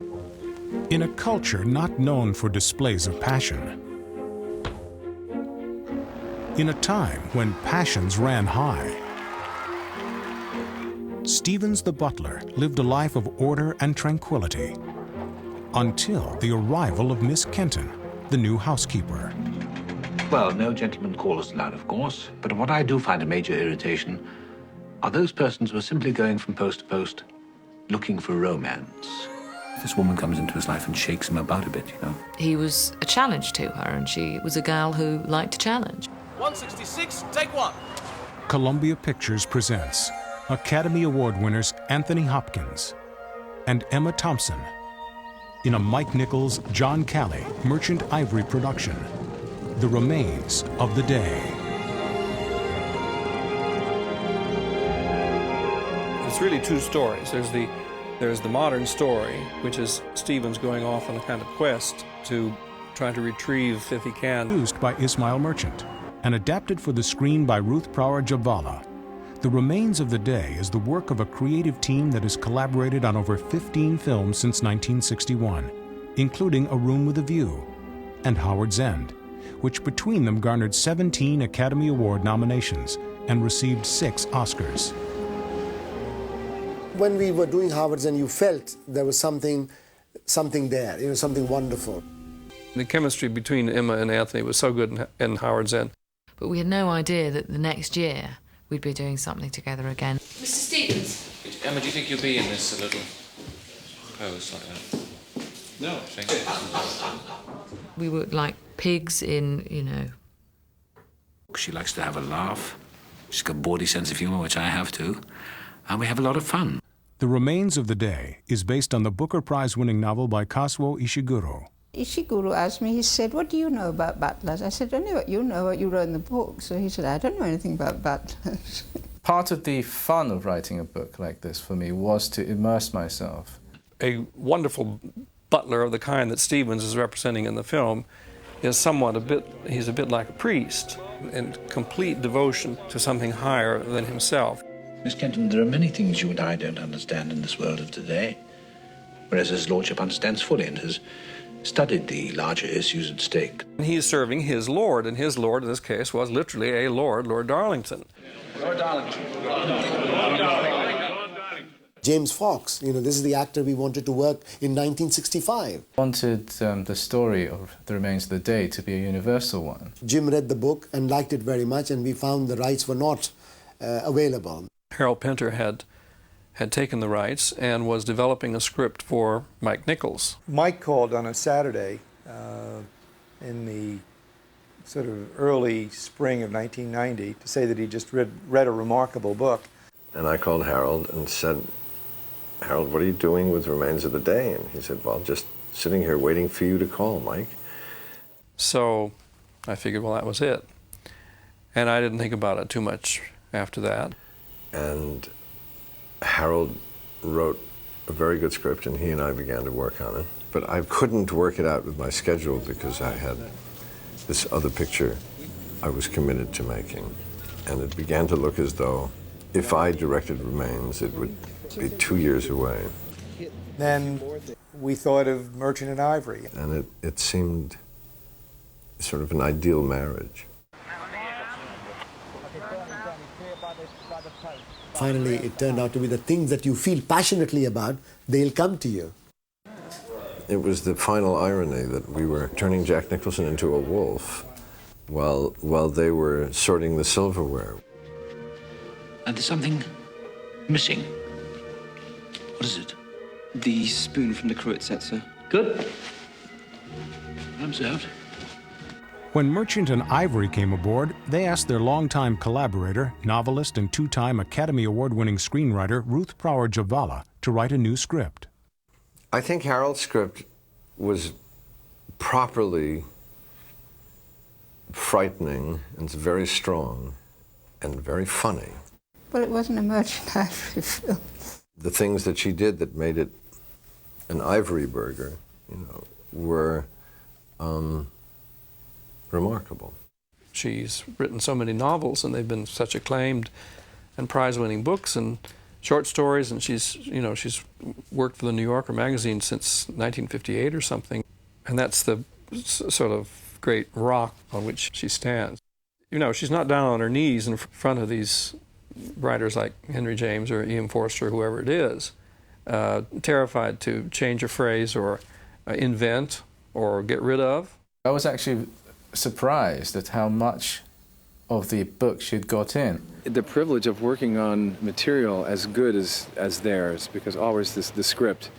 In a culture not known for displays of passion, in a time when passions ran high, Stevens the butler lived a life of order and tranquility until the arrival of Miss Kenton, the new housekeeper. Well, no gentleman call is allowed, of course, but what I do find a major irritation are those persons who are simply going from post to post looking for romance. This woman comes into his life and shakes him about a bit, you know. He was a challenge to her, and she was a gal who liked to challenge. 166, take one. Columbia Pictures presents Academy Award winners Anthony Hopkins and Emma Thompson in a Mike Nichols, John Calley, Merchant Ivory production, The Remains of the Day. It's really two stories. There's the modern story, which is Stevens going off on a kind of quest to try to retrieve, if he can. Produced by Ismail Merchant and adapted for the screen by Ruth Prower Javala. The Remains of the Day is the work of a creative team that has collaborated on over 15 films since 1961, including A Room with a View and Howard's End, which between them garnered 17 Academy Award nominations and received 6 Oscars. When we were doing Howard's End, you felt there was something there, something wonderful. The chemistry between Emma and Anthony was so good in Howard's End. But we had no idea that the next year we'd be doing something together again. Mr. Stevens. Emma, do you think you'll be in this a little pose like that? No. I think We were like pigs in, She likes to have a laugh. She's got a bawdy sense of humor, which I have too. And we have a lot of fun. The Remains of the Day is based on the Booker Prize-winning novel by Kazuo Ishiguro. Ishiguro asked me, he said, "What do you know about butlers?" I said, "I know what you know, what you wrote in the book." So he said, "I don't know anything about butlers." Part of the fun of writing a book like this for me was to immerse myself. A wonderful butler of the kind that Stevens is representing in the film is he's a bit like a priest in complete devotion to something higher than himself. Miss Kenton, there are many things you and I don't understand in this world of today, whereas his lordship understands fully and has studied the larger issues at stake. And he's serving his lord, and his lord in this case was literally a lord, Lord Darlington. Lord Darlington. James Fox, this is the actor we wanted to work in 1965. I wanted the story of The Remains of the Day to be a universal one. Jim read the book and liked it very much, and we found the rights were not available. Harold Pinter had taken the rights and was developing a script for Mike Nichols. Mike called on a Saturday in the sort of early spring of 1990 to say that he just read a remarkable book. And I called Harold and said, "Harold, what are you doing with Remains of the Day?" And he said, "Well, just sitting here waiting for you to call, Mike." So I figured, well, that was it. And I didn't think about it too much after that. And Harold wrote a very good script, and he and I began to work on it. But I couldn't work it out with my schedule because I had this other picture I was committed to making. And it began to look as though if I directed Remains, it would be 2 years away. Then we thought of Merchant and Ivory. And it seemed sort of an ideal marriage. Finally, it turned out to be the things that you feel passionately about, they'll come to you. It was the final irony that we were turning Jack Nicholson into a wolf while they were sorting the silverware. And there's something missing. What is it? The spoon from the cruet set, sir. Good. Observed. When Merchant and Ivory came aboard, they asked their longtime collaborator, novelist and 2-time Academy Award-winning screenwriter Ruth Prower Javala to write a new script. I think Harold's script was properly frightening and very strong and very funny. Well, it wasn't a Merchant Ivory film. The things that she did that made it an Ivory burger, were remarkable. She's written so many novels, and they've been such acclaimed and prize-winning books, and short stories, and she's worked for the New Yorker magazine since 1958 or something, and that's the sort of great rock on which she stands. She's not down on her knees in front of these writers like Henry James or E.M. Forster or whoever it is, terrified to change a phrase or invent or get rid of. I was actually surprised at how much of the book she'd got in. The privilege of working on material as good as theirs, because always the script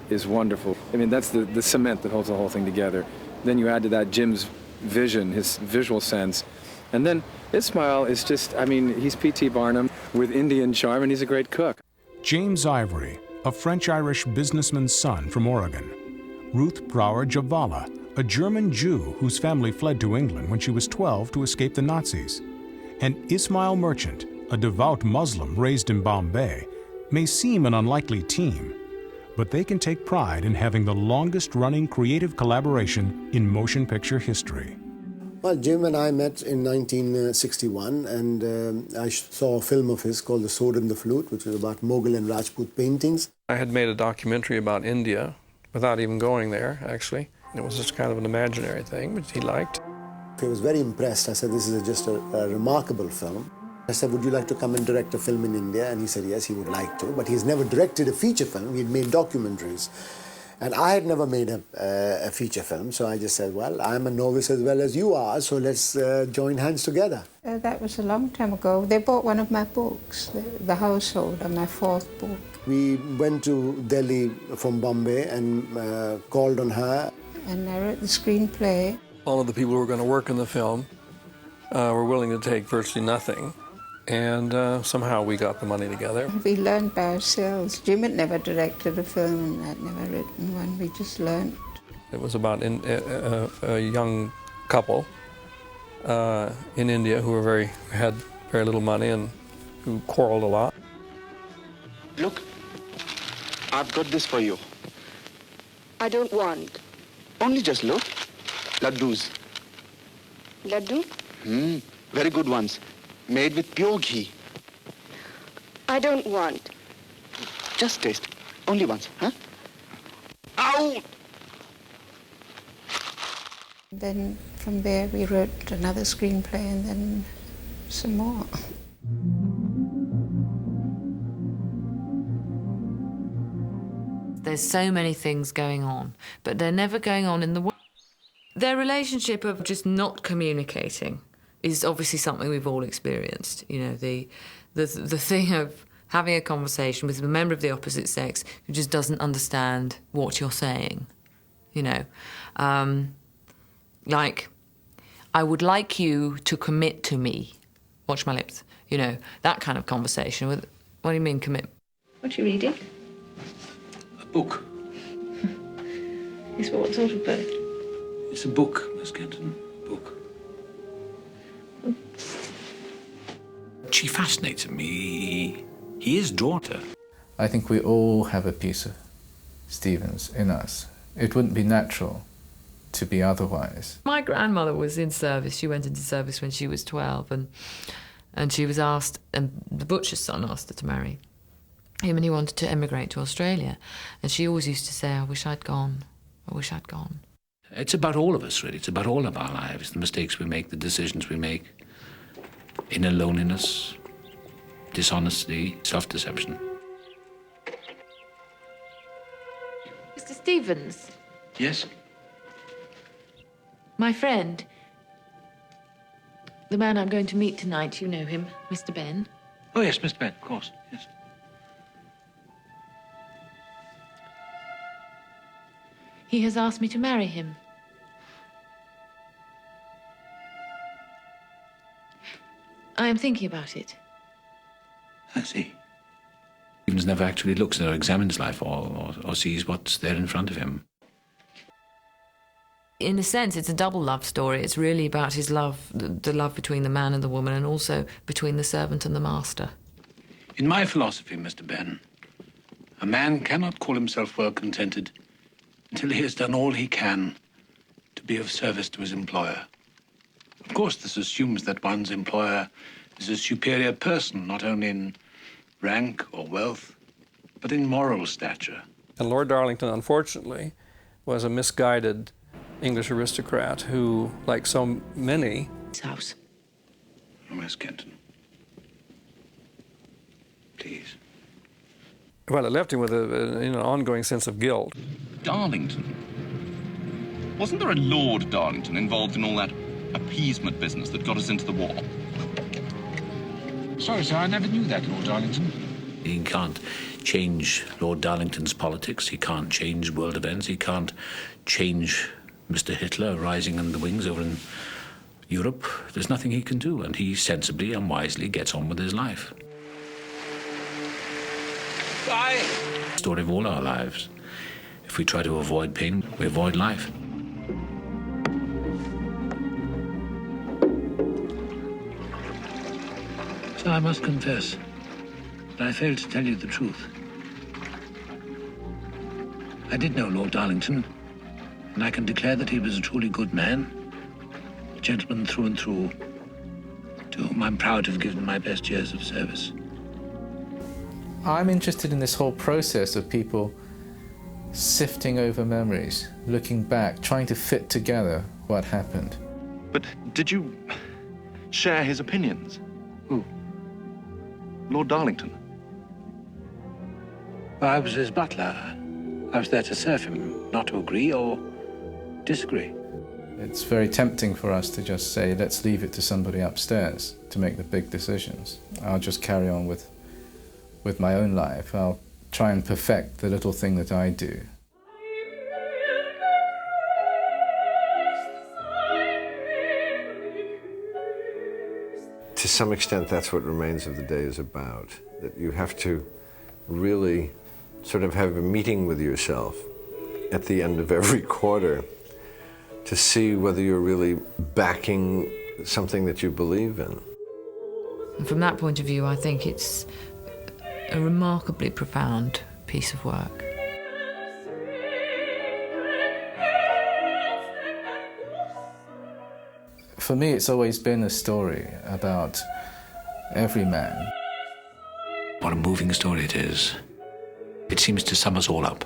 is wonderful. I mean, that's the cement that holds the whole thing together. Then you add to that Jim's vision, his visual sense. And then Ismail is just, I mean, he's P.T. Barnum with Indian charm, and he's a great cook. James Ivory, a French-Irish businessman's son from Oregon. Ruth Brower Javala, a German Jew whose family fled to England when she was 12 to escape the Nazis. And Ismail Merchant, a devout Muslim raised in Bombay, may seem an unlikely team, but they can take pride in having the longest-running creative collaboration in motion picture history. Well, Jim and I met in 1961, and I saw a film of his called The Sword and the Flute, which was about Mughal and Rajput paintings. I had made a documentary about India without even going there, actually. It was just kind of an imaginary thing, which he liked. He was very impressed. I said, this is just a remarkable film. I said, would you like to come and direct a film in India? And he said, yes, he would like to. But he's never directed a feature film. He'd made documentaries. And I had never made a feature film, so I just said, well, I'm a novice as well as you are, so let's join hands together. That was a long time ago. They bought one of my books, The Household, and my fourth book. We went to Delhi from Bombay and called on her. And I wrote the screenplay. All of the people who were going to work in the film were willing to take virtually nothing. And somehow we got the money together. We learned by ourselves. Jim had never directed a film and I'd never written one. We just learned. It was about a young couple in India who had very little money and who quarreled a lot. Look, I've got this for you. I don't want. Only just look. Laddus. Laddu? Very good ones. Made with pure ghee. I don't want. Just taste. Only once, huh? Ow! Then from there we wrote another screenplay and then some more. There's so many things going on, but they're never going on in the way. Their relationship of just not communicating is obviously something we've all experienced. The thing of having a conversation with a member of the opposite sex who just doesn't understand what you're saying. Like, I would like you to commit to me. Watch my lips. That kind of conversation. What do you mean commit? What are you reading? A book. Yes, but what sort of book? It's a book, Miss Kenton. Book. She fascinates me. He is drawn to her. I think we all have a piece of Stevens in us. It wouldn't be natural to be otherwise. My grandmother was in service. She went into service when she was 12, and she was asked, and the butcher's son asked her to marry him, and he wanted to emigrate to Australia. And she always used to say, I wish I'd gone. I wish I'd gone. It's about all of us, really. It's about all of our lives, the mistakes we make, the decisions we make, inner loneliness, dishonesty, self-deception. Mr. Stevens? Yes? My friend. The man I'm going to meet tonight, you know him, Mr. Ben. Oh, yes, Mr. Ben, of course, yes. He has asked me to marry him. I am thinking about it. I see. Stevens never actually looks or examines life or sees what's there in front of him. In a sense, it's a double love story. It's really about his love, the love between the man and the woman, and also between the servant and the master. In my philosophy, Mr. Ben, a man cannot call himself well-contented until he has done all he can to be of service to his employer. Of course, this assumes that one's employer is a superior person, not only in rank or wealth, but in moral stature. And Lord Darlington, unfortunately, was a misguided English aristocrat who, like so many... His house. Miss Kenton. Please. Well, it left him with an ongoing sense of guilt. Darlington? Wasn't there a Lord Darlington involved in all that appeasement business that got us into the war? Sorry, sir, I never knew that, Lord Darlington. He can't change Lord Darlington's politics. He can't change world events. He can't change Mr. Hitler rising in the wings over in Europe. There's nothing he can do, and he sensibly and wisely gets on with his life. Bye. Story of all our lives. If we try to avoid pain, we avoid life. So I must confess that I failed to tell you the truth. I did know Lord Darlington, and I can declare that he was a truly good man, a gentleman through and through, to whom I'm proud to have given my best years of service. I'm interested in this whole process of people sifting over memories, looking back, trying to fit together what happened. But did you share his opinions? Who? Lord Darlington. Well, I was his butler. I was there to serve him, not to agree or disagree. It's very tempting for us to just say, let's leave it to somebody upstairs to make the big decisions. I'll just carry on with my own life. I'll try and perfect the little thing that I do. To some extent, that's what Remains of the Day is about. That you have to really sort of have a meeting with yourself at the end of every quarter to see whether you're really backing something that you believe in. And from that point of view, I think it's a remarkably profound piece of work. For me, it's always been a story about every man. What a moving story it is. It seems to sum us all up.